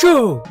Show.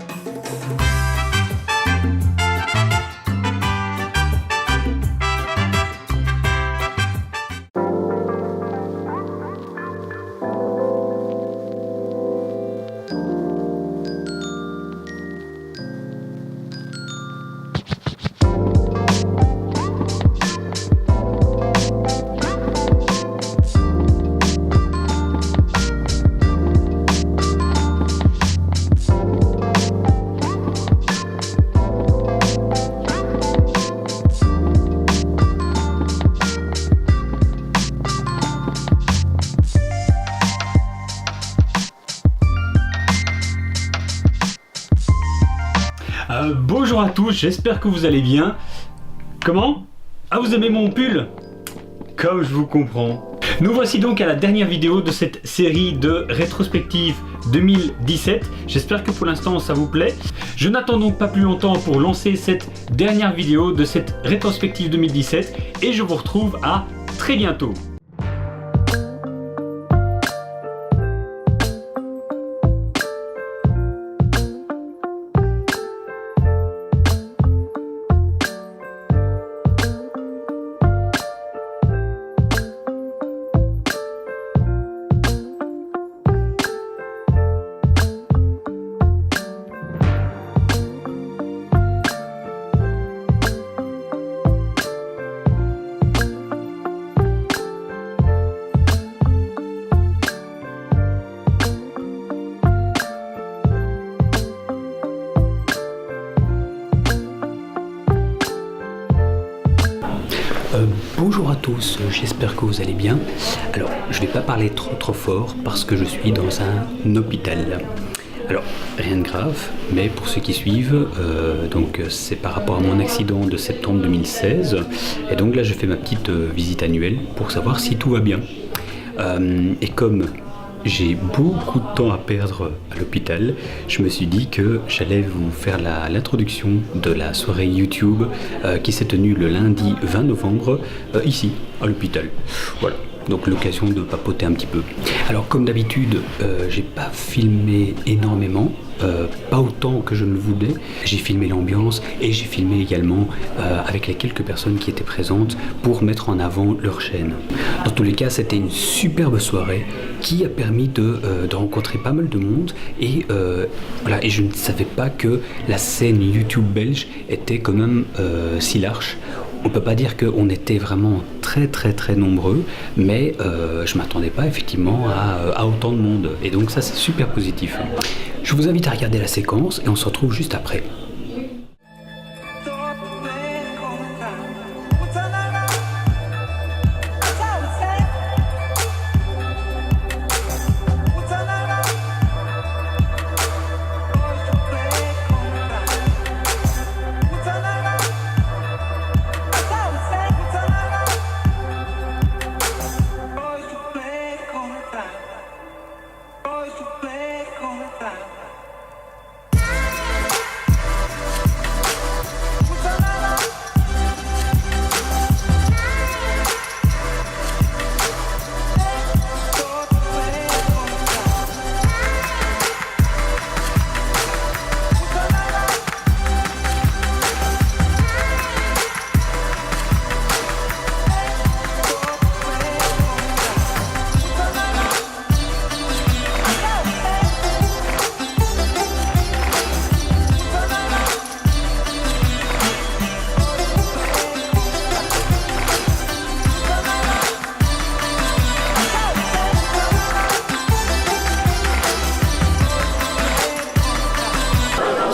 Bonjour à tous, j'espère que vous allez bien. Comment? Ah, vous aimez mon pull? Comme je vous comprends. Nous voici donc à la dernière vidéo de cette série de rétrospective 2017. J'espère que pour l'instant ça vous plaît. Je n'attends donc pas plus longtemps pour lancer cette dernière vidéo de cette rétrospective 2017 et je vous retrouve à très bientôt. Bonjour à tous, j'espère que vous allez bien. Alors, je ne vais pas parler trop fort parce que je suis dans un hôpital. Alors, rien de grave, mais pour ceux qui suivent, donc c'est par rapport à mon accident de septembre 2016. Et donc là, je fais ma petite visite annuelle pour savoir si tout va bien. Et comme j'ai beaucoup de temps à perdre à l'hôpital, je me suis dit que j'allais vous faire l'introduction de la soirée YouTube qui s'est tenue le lundi 20 novembre ici à l'hôpital. Voilà, donc l'occasion de papoter un petit peu. Alors comme d'habitude, j'ai pas filmé énormément, pas autant que je ne le voulais. J'ai filmé l'ambiance et j'ai filmé également avec les quelques personnes qui étaient présentes pour mettre en avant leur chaîne. Dans tous les cas, c'était une superbe soirée qui a permis de rencontrer pas mal de monde et voilà, et je ne savais pas que la scène YouTube belge était quand même si large. On peut pas dire qu'on était vraiment très nombreux, mais je m'attendais pas effectivement à autant de monde et donc ça c'est super positif. Je vous invite à regarder la séquence et on se retrouve juste après.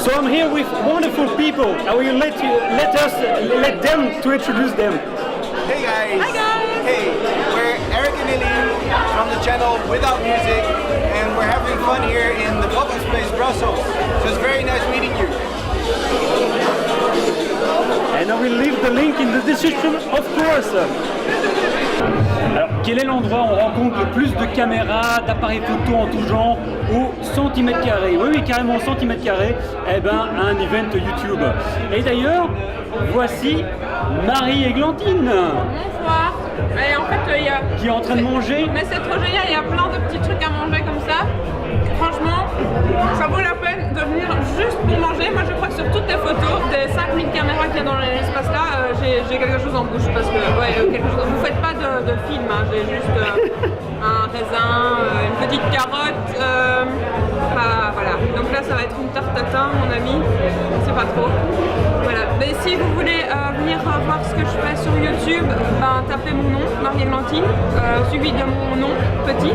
So I'm here with wonderful people. I will let them to introduce them. Hey guys! Hi guys! Hey, we're Eric and Lily from the channel Without Music, and we're having fun here in the pop-up space Brussels. So it's very nice meeting you. And I will leave the link in the description, of course. Alors, quel est l'endroit où on rencontre le plus de caméras, d'appareils photo en tout genre au centimètre carré? Oui, carrément au centimètre carré, eh ben, un event YouTube. Et d'ailleurs, voici Marie-Églantine. Bonsoir. Et en fait, qui est en train de manger. Mais c'est trop génial, il y a plein de petits trucs à manger comme ça. Franchement, ça vaut la peine de venir juste pour manger. Moi je crois que sur toutes les photos des 5000 caméras qu'il y a dans l'espace là, j'ai quelque chose en bouche parce que quelque chose. Vous faites pas de film, hein. J'ai juste un raisin, une petite carotte, voilà. Donc là ça va être une tarte tatin mon ami, c'est pas trop. Voilà, mais si vous voulez venir voir ce que je fais sur YouTube, ben, tapez mon nom, Marielle Lentille, suivi de mon nom, petit,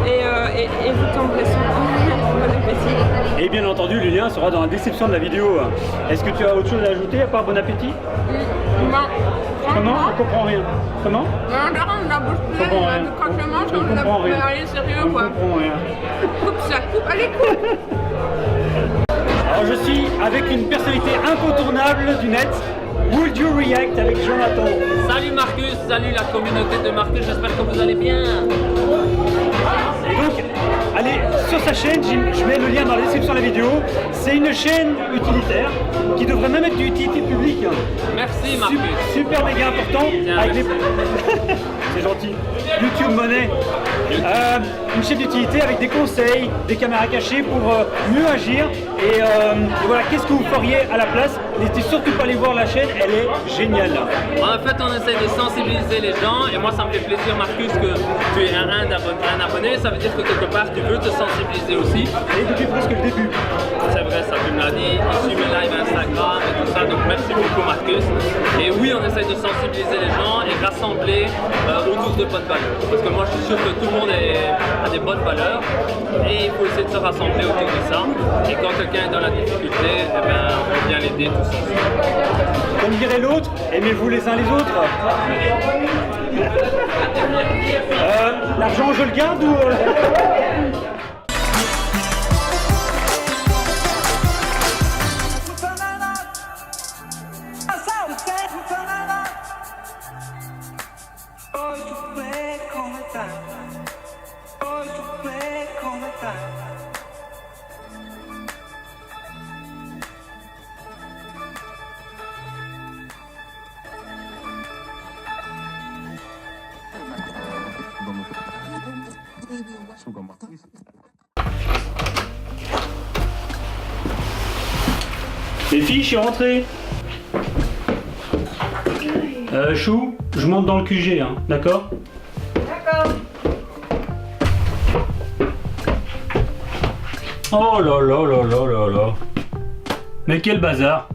et vous tomberez sur bon appétit. Et bien entendu, le lien sera dans la description de la vidéo. Est-ce que tu as autre chose à ajouter à part bon appétit? Comment? Je comprends rien. Comment? La bouche pleine, quand je mange, je comprends rien. Allez, sérieux Je quoi. comprends rien. Coupe ça, coupe, allez coupe. Alors je suis avec une personnalité incontournable du net. Would You React avec Jonathan. Salut Marcus, salut la communauté de Marcus, j'espère que vous allez bien. Et donc, allez sur sa chaîne, je mets le lien dans la description de la vidéo. C'est une chaîne utilitaire qui devrait même être d'utilité publique. Merci Marcus. Super méga important. Tiens, Avec les... C'est gentil. YouTube Money. Une chaîne d'utilité avec des conseils, des caméras cachées pour mieux agir. Et voilà, qu'est-ce que vous feriez à la place? N'hésitez surtout pas à aller voir la chaîne, elle est géniale. En fait, on essaie de sensibiliser les gens et moi, ça me fait plaisir, Marcus, que tu es un abonné. Ça veut dire que quelque part, tu veux te sensibiliser aussi. Et depuis presque le début. C'est vrai, ça tu me l'as dit. Tu suis mes lives Instagram et tout ça, donc merci beaucoup, Marcus. Et oui, on essaie de sensibiliser les gens et rassembler autour de bonnes valeurs. Parce que moi, je suis sûr que tout le monde a des bonnes valeurs et il faut essayer de se rassembler autour de ça. Et quand quelqu'un est dans la difficulté, eh ben, on vient l'aider tous ensemble. Comme dirait l'autre, aimez-vous les uns les autres. L'argent, je le garde ou... Les filles, je suis rentré. Chou, je monte dans le QG, hein, d'accord? D'accord. Oh là là là là là là. Mais quel bazar.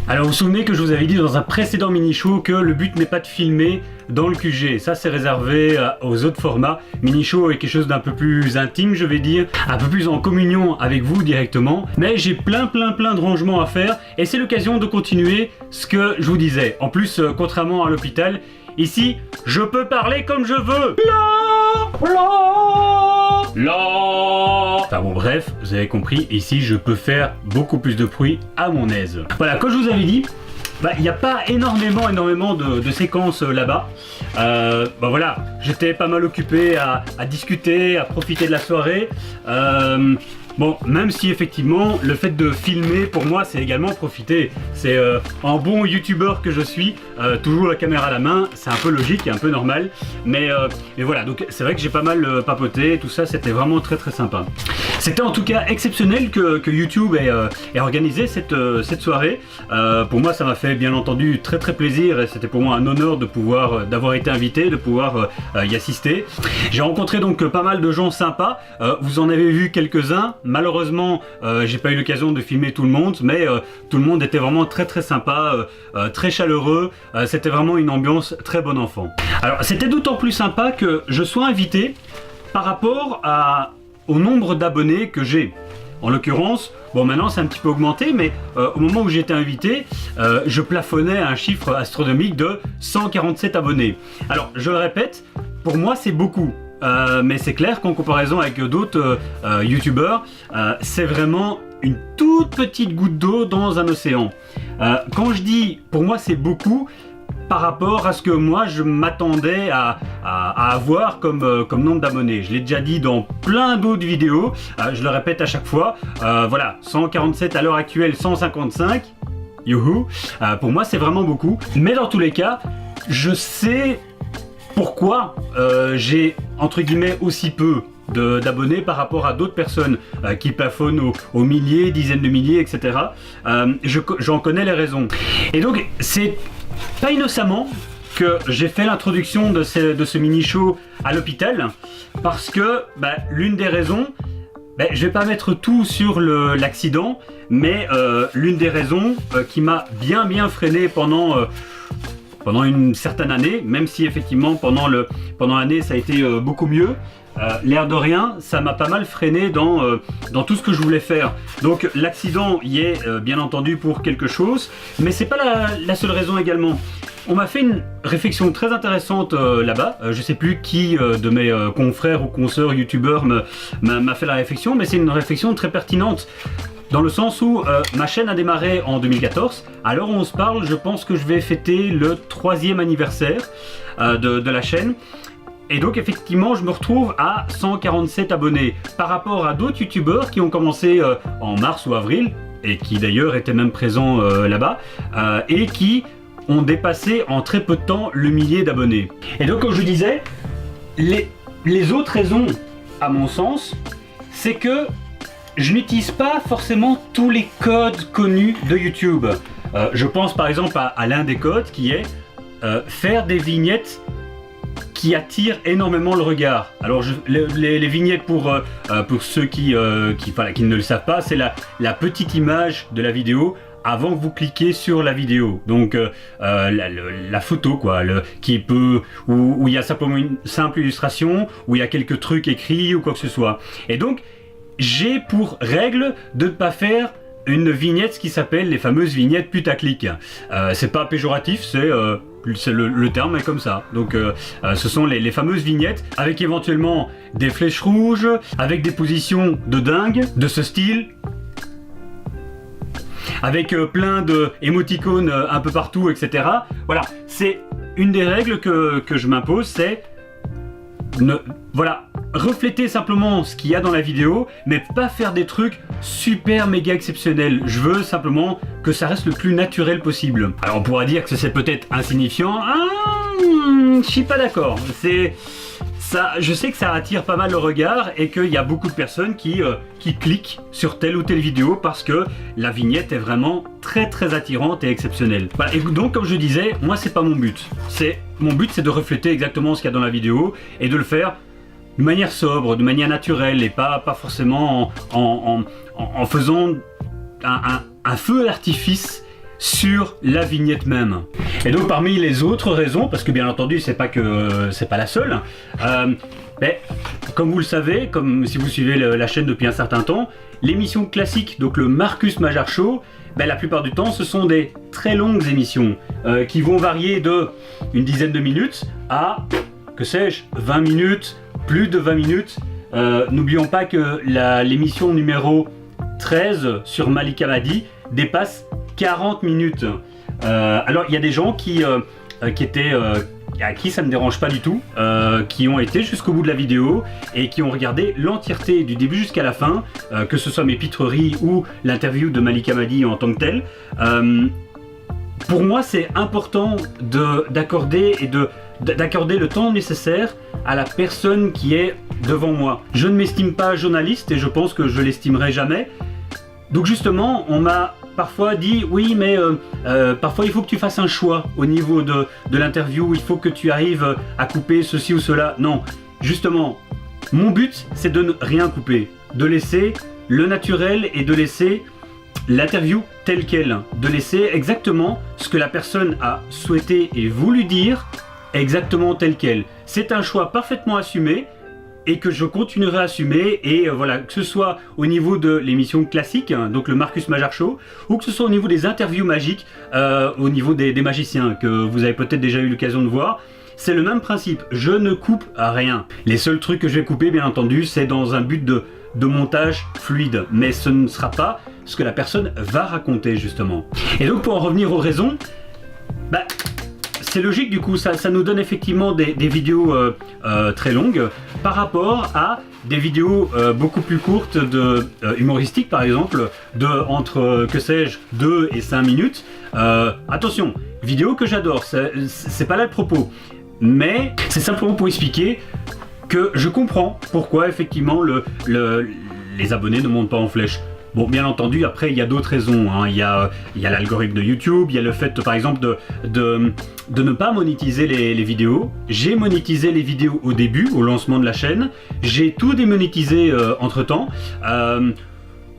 Alors vous vous souvenez que je vous avais dit dans un précédent mini-show que le but n'est pas de filmer dans le QG. Ça c'est réservé aux autres formats. Mini-show est quelque chose d'un peu plus intime, je vais dire, un peu plus en communion avec vous directement. Mais j'ai plein de rangements à faire et c'est l'occasion de continuer ce que je vous disais. En plus, contrairement à l'hôpital, ici, je peux parler comme je veux. Enfin bon bref, vous avez compris, ici je peux faire beaucoup plus de bruit à mon aise. Voilà, comme je vous avais dit, il n'y a pas énormément de séquences là-bas. Voilà, j'étais pas mal occupé à discuter, à profiter de la soirée. Bon, même si effectivement le fait de filmer pour moi c'est également profiter. C'est un bon youtubeur que je suis, toujours la caméra à la main, c'est un peu logique et un peu normal. Mais voilà, donc c'est vrai que j'ai pas mal papoté, tout ça c'était vraiment très sympa. C'était en tout cas exceptionnel que YouTube ait organisé cette soirée. Pour moi ça m'a fait bien entendu très plaisir et c'était pour moi un honneur de pouvoir d'avoir été invité, de pouvoir y assister. J'ai rencontré donc pas mal de gens sympas, vous en avez vu quelques-uns. Malheureusement, j'ai pas eu l'occasion de filmer tout le monde, mais tout le monde était vraiment très sympa, très chaleureux. C'était vraiment une ambiance très bon enfant. Alors, c'était d'autant plus sympa que je sois invité par rapport au nombre d'abonnés que j'ai. En l'occurrence, bon maintenant c'est un petit peu augmenté, mais au moment où j'étais invité, je plafonnais à un chiffre astronomique de 147 abonnés. Alors, je le répète, pour moi c'est beaucoup. Mais c'est clair qu'en comparaison avec d'autres youtubeurs, c'est vraiment une toute petite goutte d'eau dans un océan. Quand je dis pour moi c'est beaucoup par rapport à ce que moi je m'attendais à avoir comme nombre d'abonnés. Je l'ai déjà dit dans plein d'autres vidéos, je le répète à chaque fois. Voilà, 147 à l'heure actuelle, 155. Youhou, pour moi c'est vraiment beaucoup. Mais dans tous les cas, je sais pourquoi j'ai entre guillemets aussi peu d'abonnés par rapport à d'autres personnes qui plafonnent aux milliers, dizaines de milliers, etc. J'en connais les raisons. Et donc, c'est pas innocemment que j'ai fait l'introduction de ce mini-show à l'hôpital, parce que l'une des raisons, je vais pas mettre tout sur l'accident, mais l'une des raisons qui m'a bien freiné pendant une certaine année, même si effectivement pendant l'année ça a été beaucoup mieux, l'air de rien, ça m'a pas mal freiné dans tout ce que je voulais faire. Donc l'accident y est bien entendu pour quelque chose, mais c'est pas la seule raison également. On m'a fait une réflexion très intéressante là-bas. Je sais plus qui de mes confrères ou consoeurs youtubeurs m'a fait la réflexion, mais c'est une réflexion très pertinente. Dans le sens où ma chaîne a démarré en 2014. À l'heure où on se parle, je pense que je vais fêter le 3e anniversaire de la chaîne. Et donc effectivement, je me retrouve à 147 abonnés. Par rapport à d'autres youtubeurs qui ont commencé en mars ou avril, et qui d'ailleurs étaient même présents là-bas, et qui ont dépassé en très peu de temps le millier d'abonnés. Et donc comme je disais, les autres raisons, à mon sens, c'est que je n'utilise pas forcément tous les codes connus de YouTube. Je pense par exemple à l'un des codes qui est faire des vignettes qui attirent énormément le regard. Alors les vignettes pour ceux qui ne le savent pas, c'est la petite image de la vidéo avant que vous cliquez sur la vidéo. Donc la photo quoi, où il y a simplement une simple illustration, où il y a quelques trucs écrits ou quoi que ce soit. Et donc j'ai pour règle de ne pas faire une vignette qui s'appelle les fameuses vignettes putaclic. C'est pas péjoratif, c'est le terme est comme ça. Donc ce sont les fameuses vignettes avec éventuellement des flèches rouges, avec des positions de dingue, de ce style, avec plein de émoticônes un peu partout, etc. Voilà, c'est une des règles que je m'impose, c'est refléter simplement ce qu'il y a dans la vidéo, mais pas faire des trucs super méga exceptionnels. Je veux simplement que ça reste le plus naturel possible. Alors on pourra dire que c'est peut-être insignifiant. Je suis pas d'accord. Je sais que ça attire pas mal le regard et qu'il y a beaucoup de personnes qui cliquent sur telle ou telle vidéo parce que la vignette est vraiment très attirante et exceptionnelle. Voilà, et donc comme je disais, moi c'est pas mon but. Mon but c'est de refléter exactement ce qu'il y a dans la vidéo et de le faire de manière sobre, de manière naturelle et pas forcément en faisant un feu d'artifice sur la vignette même. Et donc parmi les autres raisons, parce que bien entendu c'est pas la seule, comme vous le savez, comme si vous suivez la chaîne depuis un certain temps, l'émission classique, donc le Marcus Majar Show, la plupart du temps ce sont des très longues émissions qui vont varier de une dizaine de minutes à, que sais-je, 20 minutes, plus de 20 minutes. N'oublions pas que l'émission numéro 13 sur Malika Madi dépasse 40 minutes. Alors il y a des gens qui étaient à qui ça ne dérange pas du tout, qui ont été jusqu'au bout de la vidéo et qui ont regardé l'entièreté du début jusqu'à la fin, que ce soit mes pitreries ou l'interview de Malika Madi en tant que telle. Pour moi c'est important d'accorder le temps nécessaire à la personne qui est devant moi. Je ne m'estime pas journaliste et je pense que je l'estimerai jamais. Donc justement, on m'a parfois dit oui mais parfois il faut que tu fasses un choix au niveau de l'interview, il faut que tu arrives à couper ceci ou cela. Non, justement, mon but c'est de ne rien couper, de laisser le naturel et de laisser l'interview telle qu'elle, de laisser exactement ce que la personne a souhaité et voulu dire exactement tel quel. C'est un choix parfaitement assumé et que je continuerai à assumer, et voilà, que ce soit au niveau de l'émission classique, hein, donc le Marcus Majar Show, ou que ce soit au niveau des interviews magiques, au niveau des magiciens que vous avez peut-être déjà eu l'occasion de voir. C'est le même principe, je ne coupe rien. Les seuls trucs que je vais couper bien entendu c'est dans un but de montage fluide, mais ce ne sera pas ce que la personne va raconter justement. Et donc pour en revenir aux raisons, c'est logique du coup, ça nous donne effectivement des vidéos très longues par rapport à des vidéos beaucoup plus courtes humoristiques par exemple, entre, que sais-je, 2 et 5 minutes. Attention, vidéo que j'adore, c'est pas là le propos, mais c'est simplement pour expliquer que je comprends pourquoi effectivement les abonnés ne montent pas en flèche. Bon, bien entendu, après, il y a d'autres raisons, hein. Il y a l'algorithme de YouTube, il y a le fait, par exemple, de ne pas monétiser les vidéos. J'ai monétisé les vidéos au début, au lancement de la chaîne. J'ai tout démonétisé entre-temps,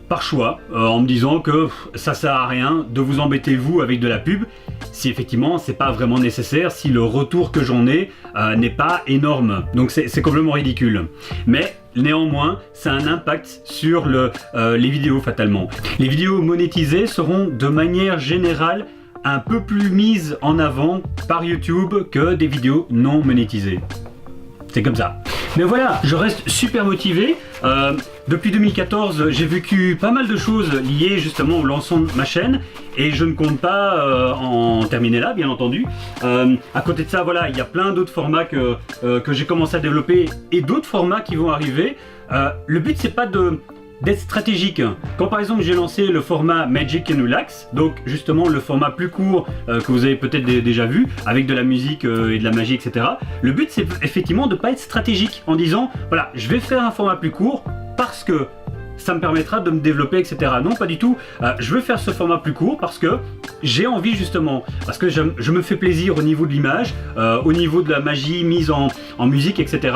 par choix, en me disant que ça sert à rien de vous embêter, vous, avec de la pub, si effectivement, c'est pas vraiment nécessaire, si le retour que j'en ai n'est pas énorme. Donc, c'est complètement ridicule. Mais néanmoins, ça a un impact sur les vidéos fatalement. Les vidéos monétisées seront de manière générale un peu plus mises en avant par YouTube que des vidéos non monétisées. C'est comme ça. Mais voilà, je reste super motivé. Depuis 2014, j'ai vécu pas mal de choses liées justement au lancement de ma chaîne et je ne compte pas en terminer là, bien entendu. À côté de ça, voilà, il y a plein d'autres formats que j'ai commencé à développer et d'autres formats qui vont arriver. Le but, c'est pas d'être stratégique. Quand par exemple j'ai lancé le format Magic and Relax, donc justement le format plus court que vous avez peut-être déjà vu, avec de la musique et de la magie, etc. Le but c'est effectivement de ne pas être stratégique en disant voilà, je vais faire un format plus court parce que ça me permettra de me développer, etc. Non, pas du tout. Je veux faire ce format plus court parce que j'ai envie justement, parce que je me fais plaisir au niveau de l'image, au niveau de la magie mise en musique, etc.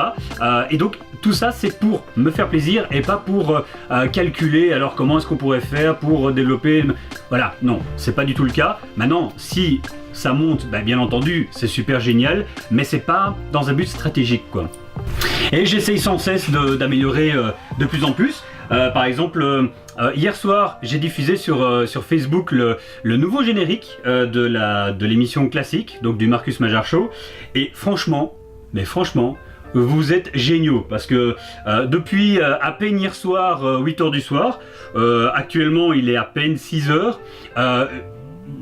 Et donc tout ça c'est pour me faire plaisir et pas pour calculer alors comment est-ce qu'on pourrait faire pour développer. Voilà, non, c'est pas du tout le cas. Maintenant, si ça monte, ben, bien entendu, c'est super génial, mais c'est pas dans un but stratégique, quoi. Et j'essaye sans cesse d'améliorer de plus en plus. Par exemple, hier soir, j'ai diffusé sur Facebook le nouveau générique de l'émission classique, donc du Marcus Majar Show. Et franchement, vous êtes géniaux parce que depuis à peine hier soir, 8h du soir, actuellement il est à peine 6h,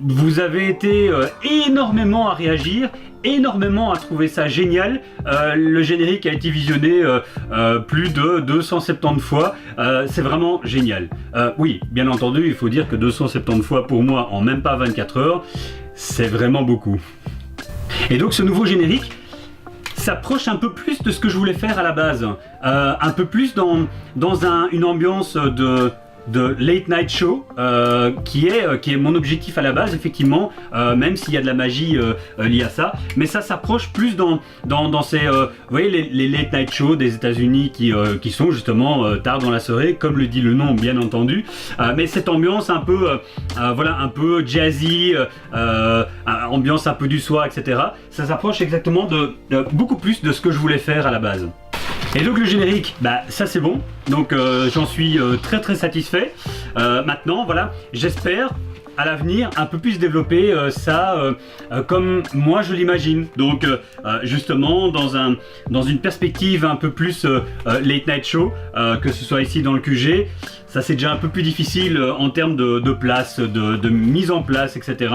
vous avez été énormément à réagir, énormément à trouver ça génial. Le générique a été visionné plus de 270 fois. C'est vraiment génial. Oui, bien entendu, il faut dire que 270 fois pour moi en même pas 24 heures, c'est vraiment beaucoup. Et donc ce nouveau générique s'approche un peu plus de ce que je voulais faire à la base. Un peu plus dans une ambiance de late night show qui est mon objectif à la base, effectivement, même s'il y a de la magie liée à ça, mais ça s'approche plus dans ces vous voyez les late night shows des États-Unis qui sont justement tard dans la soirée, comme le dit le nom, bien entendu, mais cette ambiance un peu voilà, un peu jazzy, ambiance un peu du soir, etc. Ça s'approche exactement de beaucoup plus de ce que je voulais faire à la base. Et donc le générique, bah ça c'est bon, donc j'en suis très satisfait. Maintenant voilà, j'espère à l'avenir un peu plus développer ça comme moi je l'imagine. Donc justement dans une perspective un peu plus late night show, que ce soit ici dans le QG. Ça c'est déjà un peu plus difficile en termes de place, de mise en place, etc.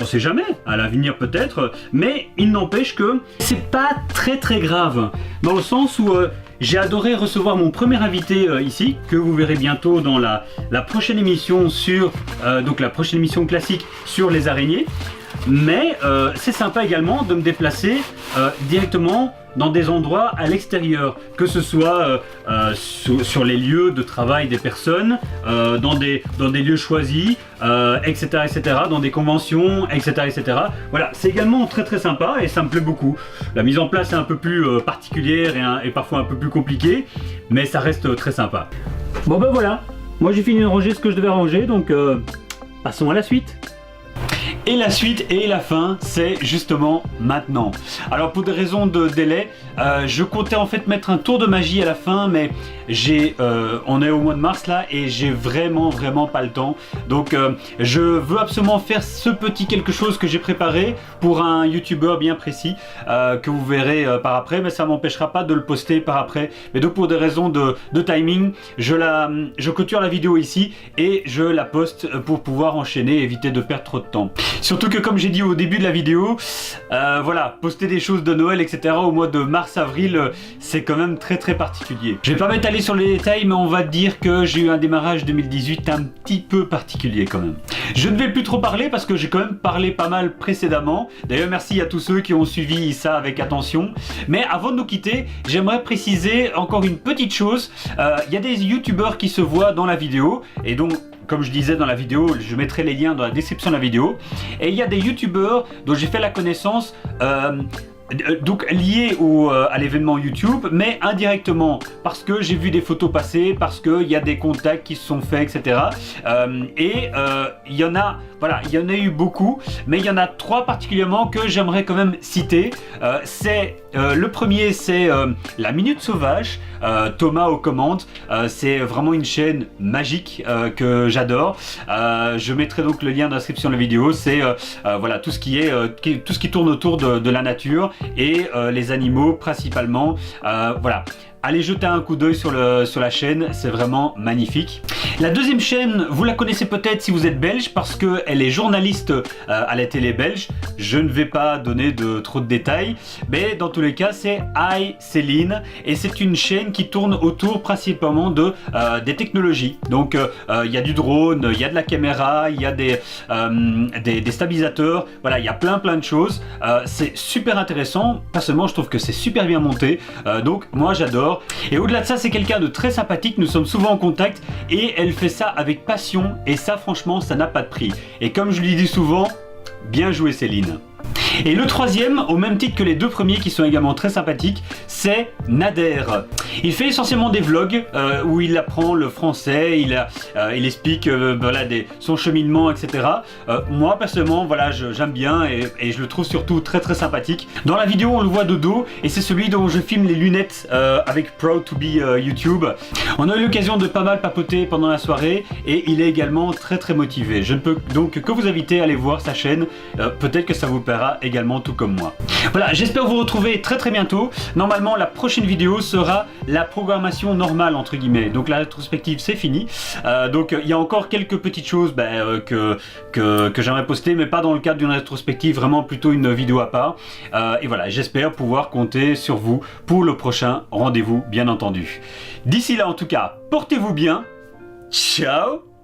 On sait jamais, à l'avenir peut-être, mais il n'empêche que c'est pas très grave, dans le sens où j'ai adoré recevoir mon premier invité ici, que vous verrez bientôt dans la prochaine émission sur donc la prochaine émission classique sur les araignées. Mais c'est sympa également de me déplacer directement dans des endroits à l'extérieur, que ce soit sur les lieux de travail des personnes, dans des lieux choisis, etc., dans des conventions, etc. Voilà, c'est également très sympa et ça me plaît beaucoup. La mise en place est un peu plus particulière et parfois un peu plus compliquée, mais ça reste très sympa. Bon ben voilà, moi j'ai fini de ranger ce que je devais ranger, donc passons à la suite. Et la suite et la fin, c'est justement maintenant. Alors pour des raisons de délai, je comptais en fait mettre un tour de magie à la fin, mais on est au mois de mars là et j'ai vraiment pas le temps. Donc je veux absolument faire ce petit quelque chose que j'ai préparé pour un youtubeur bien précis que vous verrez par après, mais ça m'empêchera pas de le poster par après. Mais donc pour des raisons de timing, je clôture la vidéo ici et je la poste pour pouvoir enchaîner et éviter de perdre trop de temps. Surtout que comme j'ai dit au début de la vidéo, voilà, poster des choses de Noël, etc. au mois de mars-avril, c'est quand même très particulier. Je vais pas m'étaler sur les détails, mais on va dire que j'ai eu un démarrage 2018 un petit peu particulier quand même. Je ne vais plus trop parler parce que j'ai quand même parlé pas mal précédemment. D'ailleurs, merci à tous ceux qui ont suivi ça avec attention. Mais avant de nous quitter, j'aimerais préciser encore une petite chose. Il y a des youtubeurs qui se voient dans la vidéo et donc comme je disais dans la vidéo, je mettrai les liens dans la description de la vidéo. Et il y a des youtubeurs dont j'ai fait la connaissance donc liés à l'événement YouTube, mais indirectement parce que j'ai vu des photos passer, parce qu'il y a des contacts qui se sont faits, etc. Il y en a, voilà, il y en a eu beaucoup, mais il y en a 3 particulièrement que j'aimerais quand même citer. Le premier, c'est La Minute Sauvage, Thomas aux commandes. C'est vraiment une chaîne magique que j'adore. Je mettrai donc le lien dans la description de la vidéo. C'est voilà, tout ce qui tourne autour de la nature et les animaux principalement. Voilà. Allez jeter un coup d'œil sur la chaîne, c'est vraiment magnifique. La deuxième chaîne, vous la connaissez peut-être si vous êtes belge parce qu'elle est journaliste à la télé belge. Je ne vais pas donner trop de détails, mais dans tous les cas, c'est iCéline et c'est une chaîne qui tourne autour principalement des technologies. Donc il y a du drone, il y a de la caméra, il y a des stabilisateurs, voilà, il y a plein de choses. C'est super intéressant, personnellement je trouve que c'est super bien monté, donc moi j'adore. Et au-delà de ça, c'est quelqu'un de très sympathique, nous sommes souvent en contact et elle fait ça avec passion et ça franchement ça n'a pas de prix. Et comme je lui dis souvent, bien joué Céline. Et le troisième, au même titre que les 2 premiers qui sont également très sympathiques, c'est Nader. Il fait essentiellement des vlogs où il apprend le français, il explique voilà, son cheminement, etc. Moi personnellement, voilà, j'aime bien et je le trouve surtout très sympathique. Dans la vidéo, on le voit de dos et c'est celui dont je filme les lunettes avec Proud to be YouTube. On a eu l'occasion de pas mal papoter pendant la soirée et il est également très motivé. Je ne peux donc que vous inviter à aller voir sa chaîne. Peut-être que ça vous plaira également tout comme moi. Voilà, j'espère vous retrouver très bientôt. Normalement, la prochaine vidéo sera la programmation normale entre guillemets. Donc la rétrospective c'est fini. Donc il y a encore quelques petites choses que j'aimerais poster, mais pas dans le cadre d'une rétrospective, vraiment plutôt une vidéo à part. Et voilà, j'espère pouvoir compter sur vous pour le prochain rendez-vous, bien entendu. D'ici là, en tout cas, portez-vous bien. Ciao.